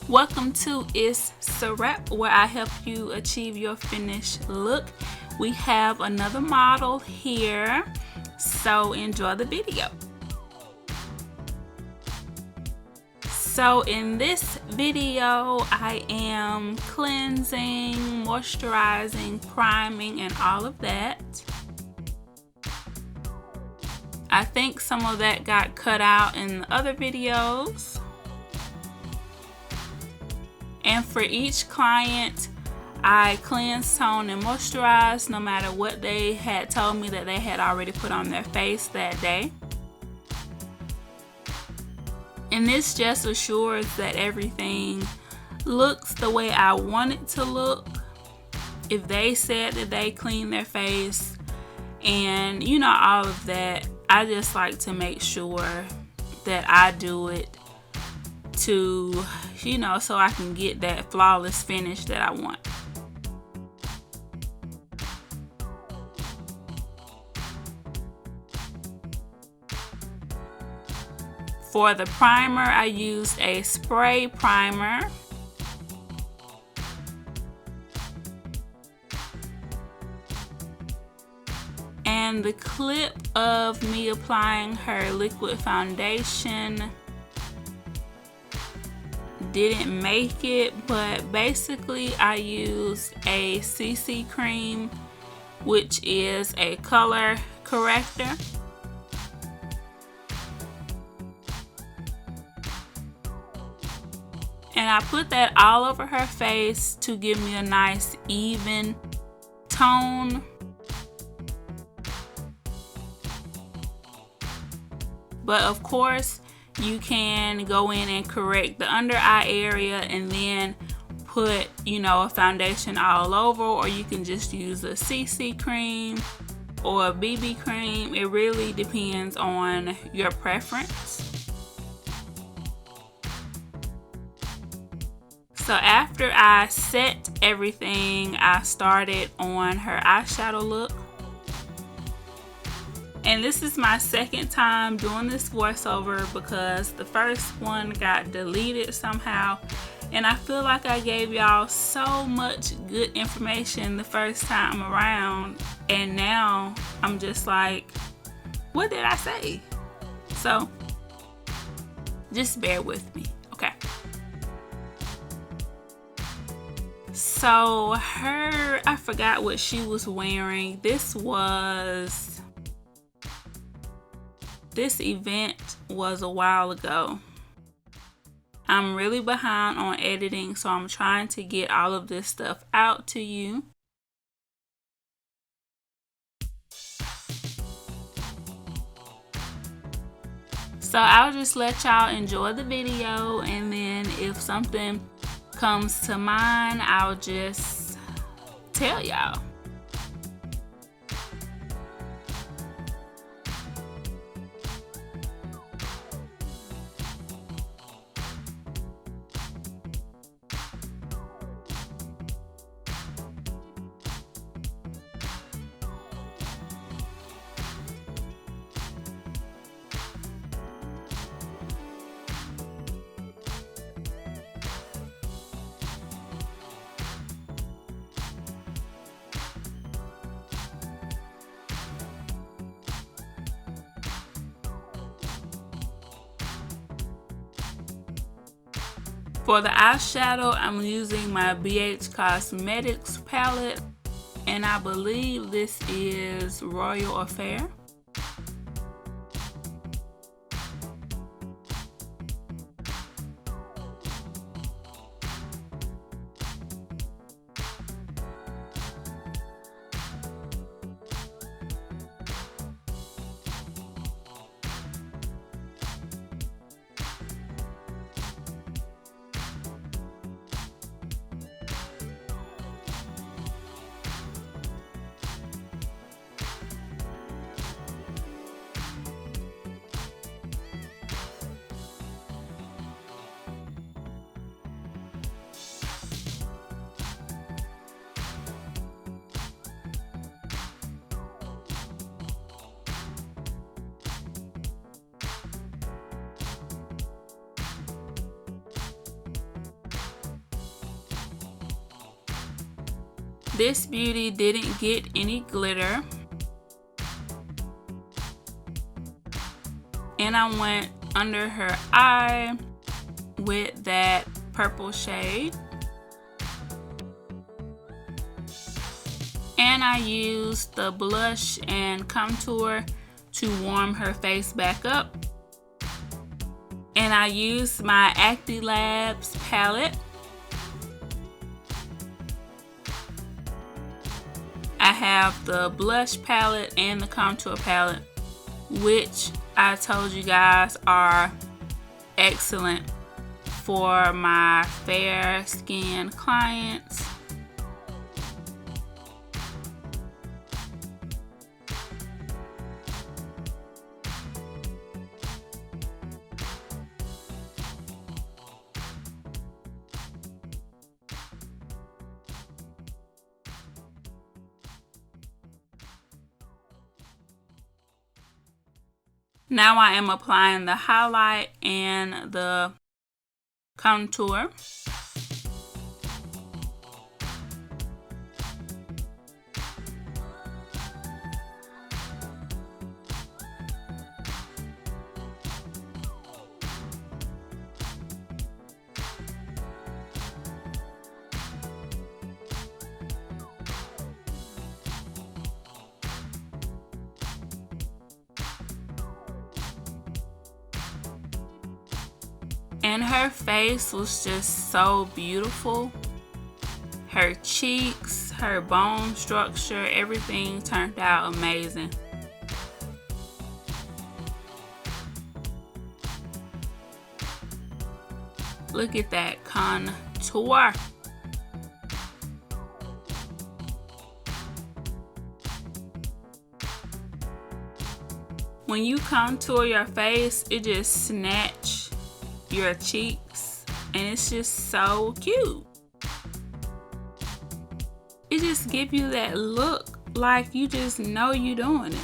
Welcome to Itz Sirap, where I help you achieve your finished look. We have another model here, so enjoy the video. So in this video, I am cleansing, moisturizing, priming, and all of that. I think some of that got cut out in the other videos. And for each client, I cleanse, tone, and moisturize no matter what they had told me that they had already put on their face that day. And this just assures that everything looks the way I want it to look. If they said that they cleaned their face and all of that, I just like to make sure that I do it to, so I can get that flawless finish that I want. For the primer, I used a spray primer. And the clip of me applying her liquid foundation didn't make it, but basically I used a CC cream, which is a color corrector. And I put that all over her face to give me a nice even tone. But of course, you can go in and correct the under eye area and then put, a foundation all over, or you can just use a CC cream or a BB cream. It really depends on your preference. So after I set everything, I started on her eyeshadow look. And this is my second time doing this voiceover because the first one got deleted somehow. And I feel like I gave y'all so much good information the first time around. And now I'm just like, what did I say? So just bear with me, okay? So I forgot what she was wearing. This event was a while ago. I'm really behind on editing, so I'm trying to get all of this stuff out to you. So I'll just let y'all enjoy the video, and then if something comes to mind, I'll just tell y'all. For the eyeshadow, I'm using my BH Cosmetics palette, and I believe this is Royal Affair. This beauty didn't get any glitter. And I went under her eye with that purple shade. And I used the blush and contour to warm her face back up. And I used my Acne Labs palette. I have the blush palette and the contour palette, which I told you guys are excellent for my fair skin clients. Now I am applying the highlight and the contour. And her face was just so beautiful. Her cheeks, her bone structure, everything turned out amazing. Look at that contour. When you contour your face, it just snatches your cheeks, and it's just so cute. It just gives you that look like you just know you're doing it.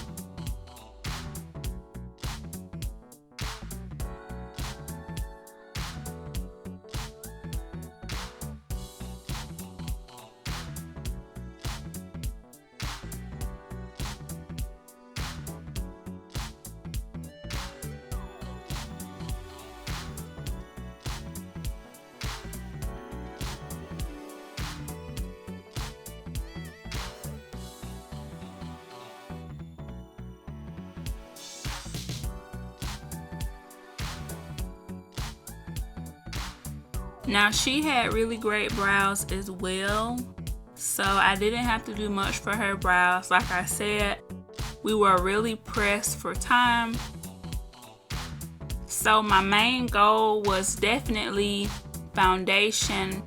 Now she had really great brows as well, so I didn't have to do much for her brows. Like I said, we were really pressed for time. So my main goal was definitely foundation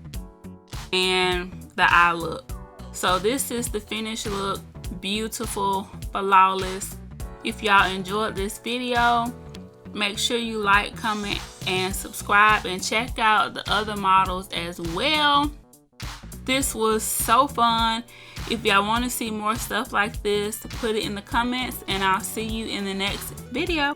and the eye look. So this is the finished look. Beautiful, flawless. If y'all enjoyed this video, make sure you like, comment, and subscribe, and check out the other models as well. This was so fun. If y'all want to see more stuff like this, put it in the comments, and I'll see you in the next video.